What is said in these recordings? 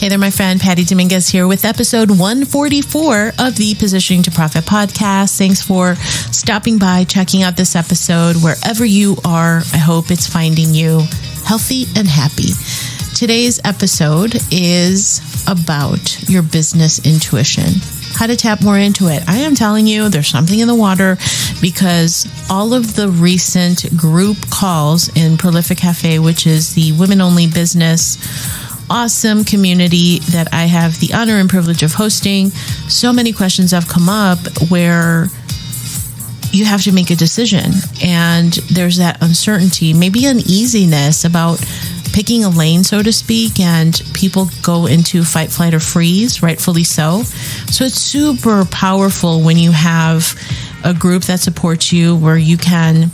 Hey there, my friend. Patty Dominguez here with episode 144 of the Positioning to Profit podcast. Thanks for stopping by, checking out this episode. Wherever you are, I hope it's finding you healthy and happy. Today's episode is about your business intuition. How to tap more into it. I am telling you, there's something in the water because all of the recent group calls in Prolific Cafe, which is the women-only business awesome community that I have the honor and privilege of hosting, so many questions have come up where you have to make a decision. And there's that uncertainty, maybe uneasiness about picking a lane, so to speak, and people go into fight, flight, or freeze, rightfully so. So it's super powerful when you have a group that supports you where you can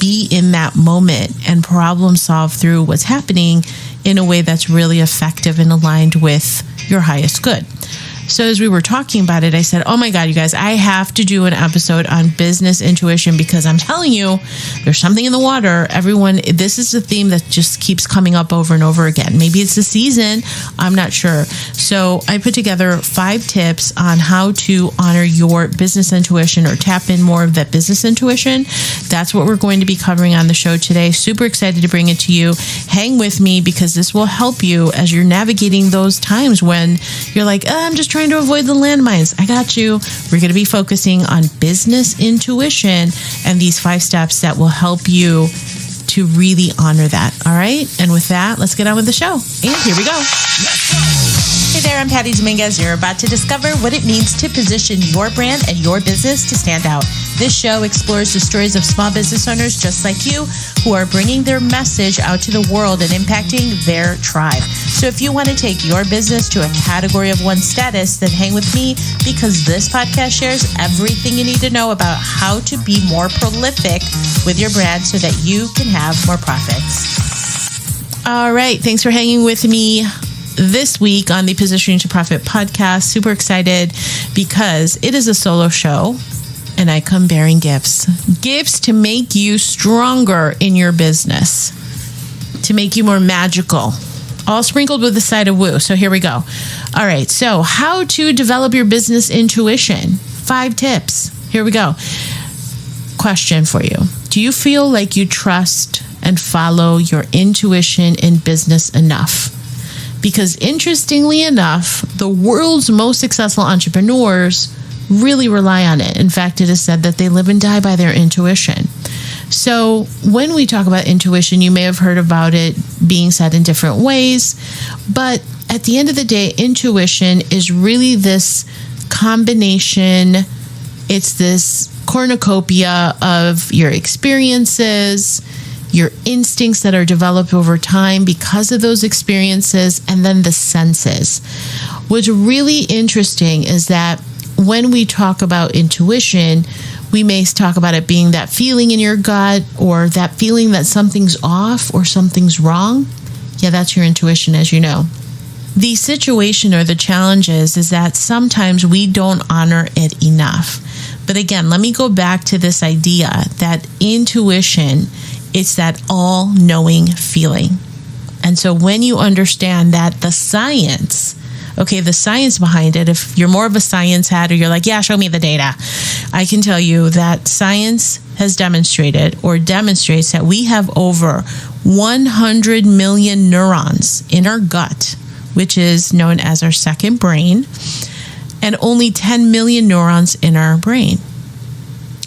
be in that moment and problem solve through what's happening in a way that's really effective and aligned with your highest good. So as we were talking about it, I said, oh my God, you guys, I have to do an episode on business intuition because I'm telling you, there's something in the water. Everyone, this is a theme that just keeps coming up over and over again. Maybe it's the season. I'm not sure. So I put together 5 tips on how to honor your business intuition or tap in more of that business intuition. That's what we're going to be covering on the show today. Super excited to bring it to you. Hang with me because this will help you as you're navigating those times when you're like, I'm just trying to avoid the landmines. I got you. We're going to be focusing on business intuition and these 5 steps that will help you to really honor that. All right. And with that, let's get on with the show. And here we go. Hey there, I'm Patty Dominguez. You're about to discover what it means to position your brand and your business to stand out. This show explores the stories of small business owners just like you who are bringing their message out to the world and impacting their tribe. So if you want to take your business to a category of 1 status, then hang with me because this podcast shares everything you need to know about how to be more prolific with your brand so that you can have more profits. All right. Thanks for hanging with me this week on the Positioning to Profit podcast. Super excited because it is a solo show and I come bearing gifts to make you stronger in your business, to make you more magical, all sprinkled with a side of woo. So here we go. All right. So how to develop your business intuition. 5 tips. Here we go. Question for you. Do you feel like you trust and follow your intuition in business enough? Because interestingly enough, the world's most successful entrepreneurs really rely on it. In fact, it is said that they live and die by their intuition. So when we talk about intuition, you may have heard about it being said in different ways. But at the end of the day, intuition is really this combination. It's this cornucopia of your experiences, your instincts that are developed over time because of those experiences, and then the senses. What's really interesting is that when we talk about intuition, we may talk about it being that feeling in your gut or that feeling that something's off or something's wrong. Yeah, that's your intuition, as you know. The situation or the challenge is that sometimes we don't honor it enough. But again, let me go back to this idea that intuition, it's that all-knowing feeling. And so when you understand that the science behind it, if you're more of a science head or you're like, yeah, show me the data, I can tell you that science has demonstrated or demonstrates that we have over 100 million neurons in our gut, which is known as our second brain, and only 10 million neurons in our brain.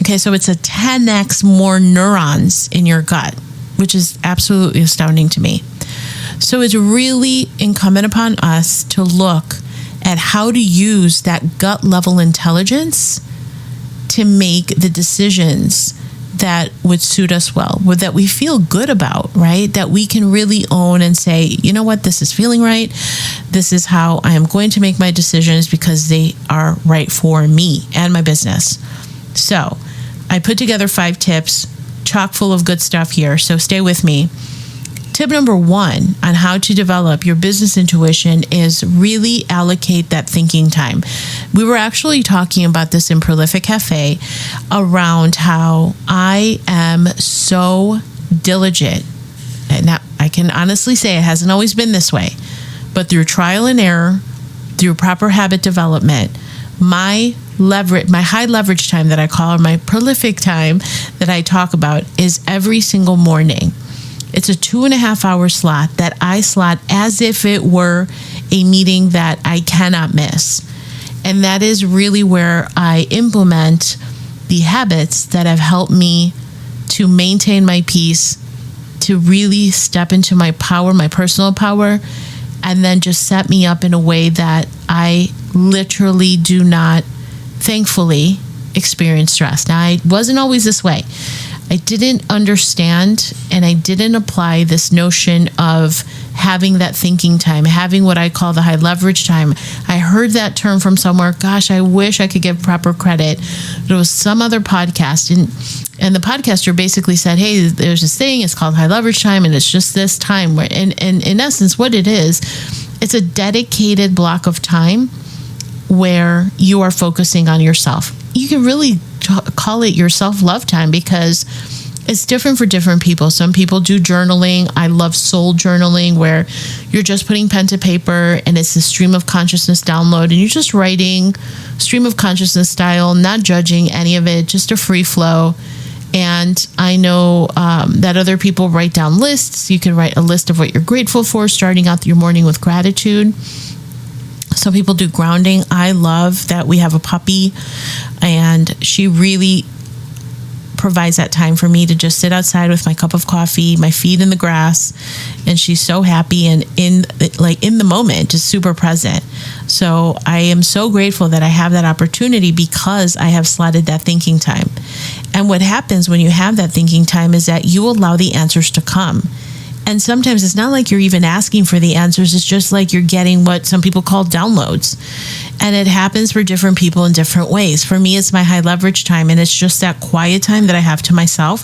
Okay, so it's a 10x more neurons in your gut, which is absolutely astounding to me. So it's really incumbent upon us to look at how to use that gut level intelligence to make the decisions that would suit us well, that we feel good about, right? That we can really own and say, you know what, this is feeling right. This is how I am going to make my decisions because they are right for me and my business. So I put together 5 tips, chock full of good stuff here. So stay with me. Tip number 1 on how to develop your business intuition is really allocate that thinking time. We were actually talking about this in Prolific Cafe around how I am so diligent. And now I can honestly say it hasn't always been this way, But through trial and error, through proper habit development, my high leverage time that I call, or my prolific time that I talk about, is every single morning. It's a 2.5 hour slot that I slot as if it were a meeting that I cannot miss. And that is really where I implement the habits that have helped me to maintain my peace, to really step into my power, my personal power, and then just set me up in a way that I literally do not, thankfully, experience stress. Now, I wasn't always this way. I didn't understand and I didn't apply this notion of having that thinking time, having what I call the high leverage time. I heard that term from somewhere. Gosh, I wish I could give proper credit. There was some other podcast, and the podcaster basically said, hey, there's this thing, it's called high leverage time, and it's just this time where, and in essence, what it is, it's a dedicated block of time where you are focusing on yourself. You can really call it your self-love time because it's different for different people. Some people do journaling. I love soul journaling, where you're just putting pen to paper and it's a stream of consciousness download, and you're just writing stream of consciousness style, not judging any of it, just a free flow. And I know that other people write down lists. You can write a list of what you're grateful for, starting out your morning with gratitude. Some people do grounding. I love that we have a puppy, and she really provides that time for me to just sit outside with my cup of coffee, my feet in the grass, and she's so happy and in the moment, just super present. So I am so grateful that I have that opportunity because I have slotted that thinking time. And what happens when you have that thinking time is that you allow the answers to come. And sometimes it's not like you're even asking for the answers. It's just like you're getting what some people call downloads. And it happens for different people in different ways. For me, it's my high leverage time, and it's just that quiet time that I have to myself.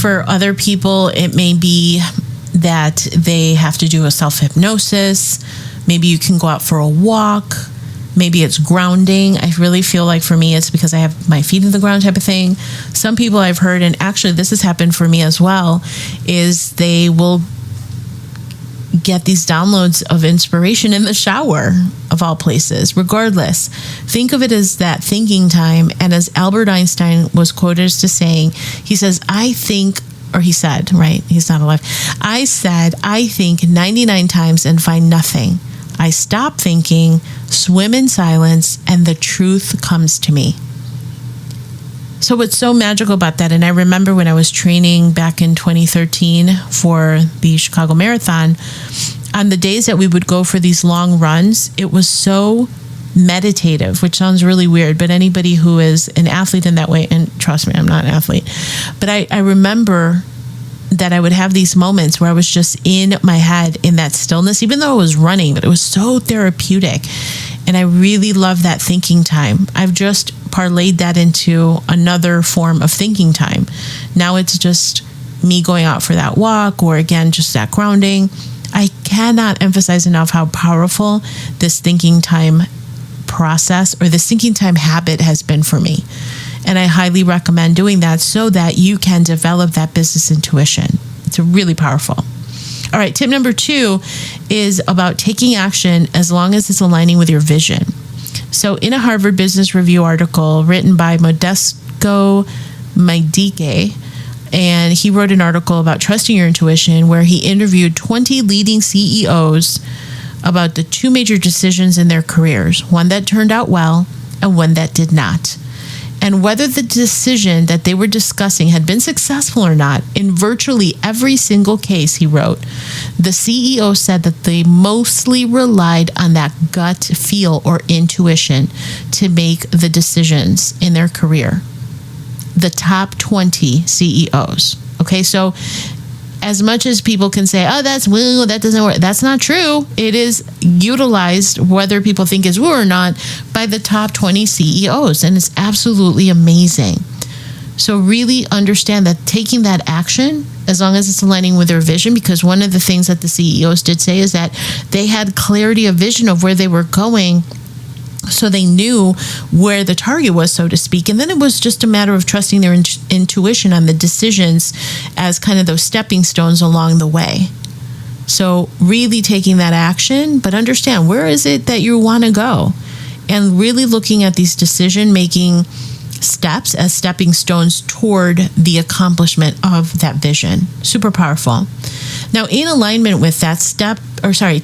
For other people, it may be that they have to do a self-hypnosis. Maybe you can go out for a walk. Maybe it's grounding. I really feel like for me, it's because I have my feet in the ground type of thing. Some people I've heard, and actually this has happened for me as well, is they will get these downloads of inspiration in the shower, of all places. Regardless, think of it as that thinking time. And as Albert Einstein was quoted as to saying, he says, I think, or he said, right? He's not alive. I think 99 times and find nothing. I stop thinking, swim in silence, and the truth comes to me. So what's so magical about that, and I remember when I was training back in 2013 for the Chicago Marathon, on the days that we would go for these long runs, it was so meditative, which sounds really weird, but anybody who is an athlete in that way, and trust me, I'm not an athlete, but I remember that I would have these moments where I was just in my head in that stillness, even though I was running, but it was so therapeutic. And I really love that thinking time. I've just parlayed that into another form of thinking time. Now it's just me going out for that walk, or again, just that grounding. I cannot emphasize enough how powerful this thinking time process, or this thinking time habit, has been for me. And I highly recommend doing that so that you can develop that business intuition. It's really powerful. All right, tip number 2 is about taking action as long as it's aligning with your vision. So in a Harvard Business Review article written by Modesco Maidike, and he wrote an article about trusting your intuition, where he interviewed 20 leading CEOs about the 2 major decisions in their careers, one that turned out well and one that did not. And whether the decision that they were discussing had been successful or not, in virtually every single case, he wrote, the CEO said that they mostly relied on that gut feel or intuition to make the decisions in their career. The top 20 CEOs. Okay, so as much as people can say, oh, that's woo, that doesn't work, that's not true. It is utilized, whether people think it's woo or not, by the top 20 CEOs. And it's absolutely amazing. So really understand that taking that action, as long as it's aligning with their vision, because one of the things that the CEOs did say is that they had clarity of vision of where they were going, so they knew where the target was, so to speak. And then it was just a matter of trusting their intuition on the decisions as kind of those stepping stones along the way. So really taking that action, but understand, where is it that you want to go? And really looking at these decision-making steps as stepping stones toward the accomplishment of that vision. Super powerful. Now, in alignment with that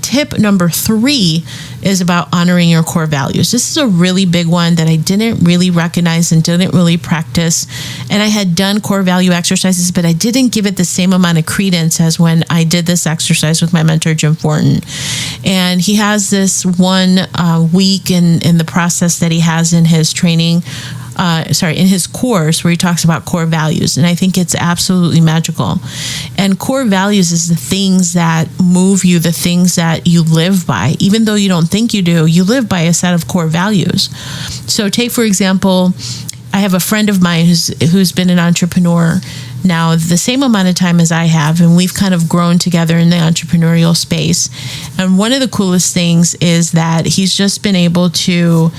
tip number 3 is about honoring your core values. This is a really big one that I didn't really recognize and didn't really practice. And I had done core value exercises, but I didn't give it the same amount of credence as when I did this exercise with my mentor, Jim Fortin. And he has this one week in the process that he has in his training, in his course, where he talks about core values. And I think it's absolutely magical. And core values is the things that move you, the things that you live by. Even though you don't think you do, you live by a set of core values. So take, for example, I have a friend of mine who's been an entrepreneur now the same amount of time as I have, and we've kind of grown together in the entrepreneurial space. And one of the coolest things is that he's just been able to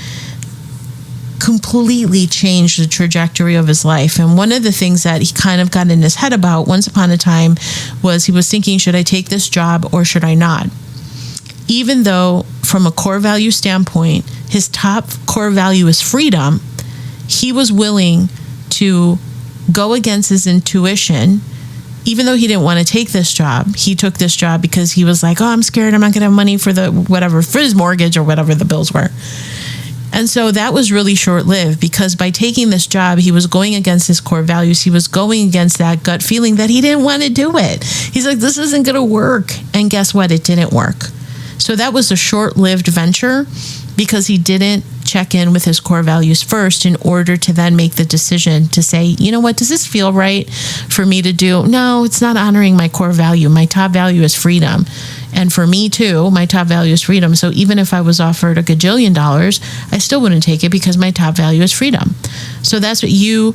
completely changed the trajectory of his life. And one of the things that he kind of got in his head about once upon a time was he was thinking, should I take this job or should I not? Even though from a core value standpoint, his top core value is freedom, he was willing to go against his intuition. Even though he didn't want to take this job, he took this job because he was like, oh, I'm scared I'm not going to have money for for his mortgage or whatever the bills were. And so that was really short-lived, because by taking this job, he was going against his core values. He was going against that gut feeling that he didn't want to do it. He's like, this isn't going to work. And guess what? It didn't work. So that was a short-lived venture because he didn't check in with his core values first in order to then make the decision to say, you know what, does this feel right for me to do? No, it's not honoring my core value. My top value is freedom. And for me too, my top value is freedom. So even if I was offered $1 gajillion, I still wouldn't take it because my top value is freedom. So that's what you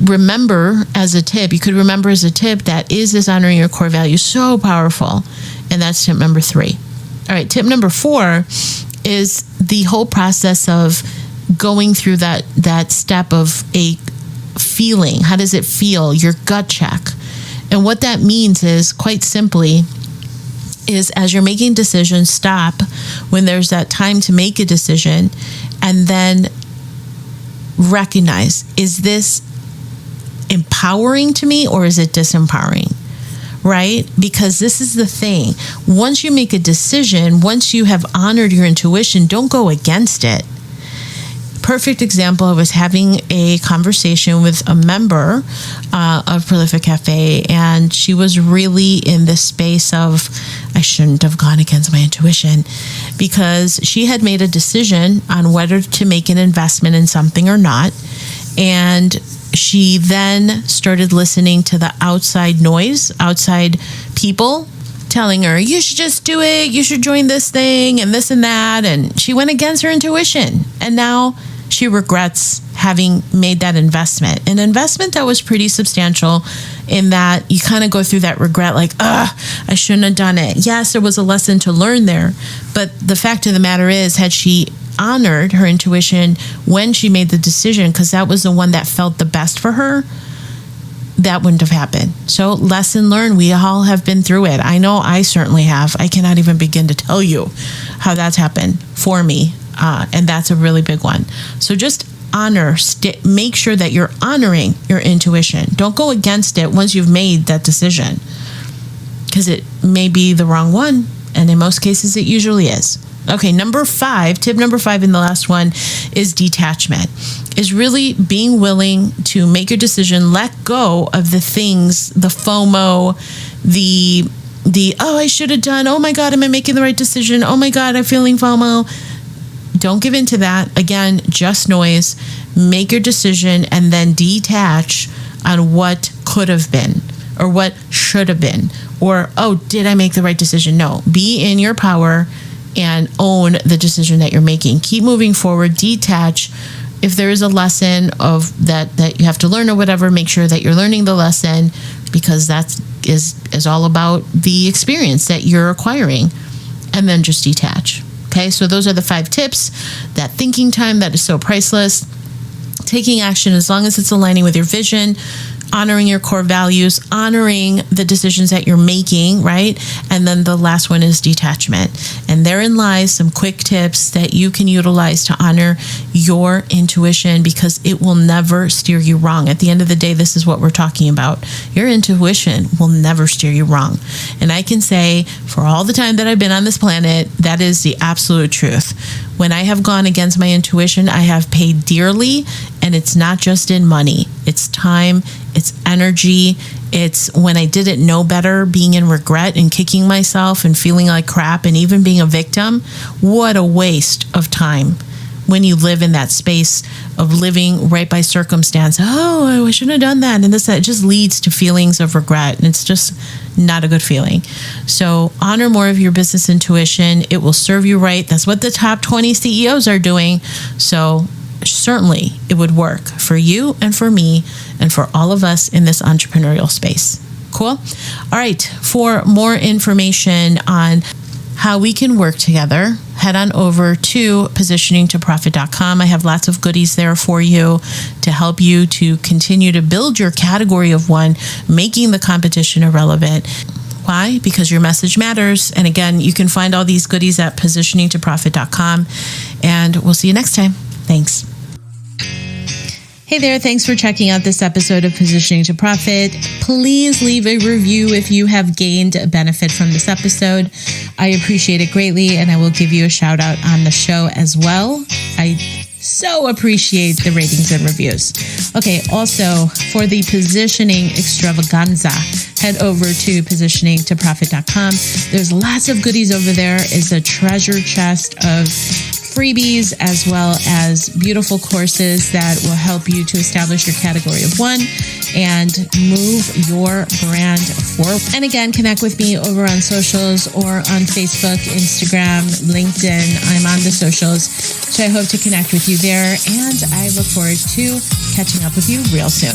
remember as a tip. You could remember as a tip that is this honoring your core value so powerful. And that's tip number 3. All right, tip number 4 is the whole process of going through that step of a feeling. How does it feel? Your gut check. And what that means is, quite simply, is as you're making decisions, stop when there's that time to make a decision and then recognize, is this empowering to me or is it disempowering? Right? Because this is the thing. Once you make a decision, once you have honored your intuition, don't go against it. Perfect example, I was having a conversation with a member of Prolific Cafe, and she was really in this space of, I shouldn't have gone against my intuition, because she had made a decision on whether to make an investment in something or not. And she then started listening to the outside noise, outside people telling her, you should just do it, you should join this thing and this and that. And she went against her intuition. And now she regrets having made that investment. An investment that was pretty substantial, in that you kind of go through that regret, like, I shouldn't have done it. Yes, there was a lesson to learn there. But the fact of the matter is, had she honored her intuition when she made the decision, because that was the one that felt the best for her, that wouldn't have happened. So lesson learned. We all have been through it. I know I certainly have. I cannot even begin to tell you how that's happened for me. And that's a really big one. So just make sure that you're honoring your intuition. Don't go against it once you've made that decision, because it may be the wrong one. And in most cases, it usually is. Okay, tip number 5, and the last one, is detachment. Is really being willing to make your decision, let go of the things, the FOMO, the I should have done, oh my God, am I making the right decision? Oh my God, I'm feeling FOMO. Don't give in to that. Again, just noise. Make your decision and then detach on what could have been or what should have been, or, oh, did I make the right decision? No, be in your power and own the decision that you're making. Keep moving forward, detach. If there is a lesson of that you have to learn or whatever, make sure that you're learning the lesson, because that is all about the experience that you're acquiring, and then just detach. Okay, so those are the 5 tips. That thinking time that is so priceless. Taking action as long as it's aligning with your vision. honoring your core values, honoring the decisions that you're making, right? And then the last one is detachment. And therein lies some quick tips that you can utilize to honor your intuition, because it will never steer you wrong. At the end of the day, this is what we're talking about. Your intuition will never steer you wrong. And I can say, for all the time that I've been on this planet, that is the absolute truth. When I have gone against my intuition, I have paid dearly, and it's not just in money. It's time, it's energy, it's when I didn't know better, being in regret and kicking myself and feeling like crap and even being a victim. What a waste of time when you live in that space of living right by circumstance. Oh, I shouldn't have done that. And that just leads to feelings of regret. And it's just not a good feeling. So honor more of your business intuition. It will serve you right. That's what the top 20 CEOs are doing. So certainly it would work for you and for me and for all of us in this entrepreneurial space. Cool? All right. For more information on how we can work together, head on over to positioningtoprofit.com. I have lots of goodies there for you to help you to continue to build your category of one, making the competition irrelevant. Why? Because your message matters. And again, you can find all these goodies at positioningtoprofit.com. And we'll see you next time. Thanks. Hey there, thanks for checking out this episode of Positioning to Profit. Please leave a review if you have gained a benefit from this episode. I appreciate it greatly, and I will give you a shout out on the show as well. I so appreciate the ratings and reviews. Okay, also for the positioning extravaganza, head over to positioningtoprofit.com. There's lots of goodies over there. It's a treasure chest of freebies, as well as beautiful courses that will help you to establish your category of one and move your brand forward. And again, connect with me over on socials or on Facebook, Instagram, LinkedIn. I'm on the socials, so I hope to connect with you there, and I look forward to catching up with you real soon.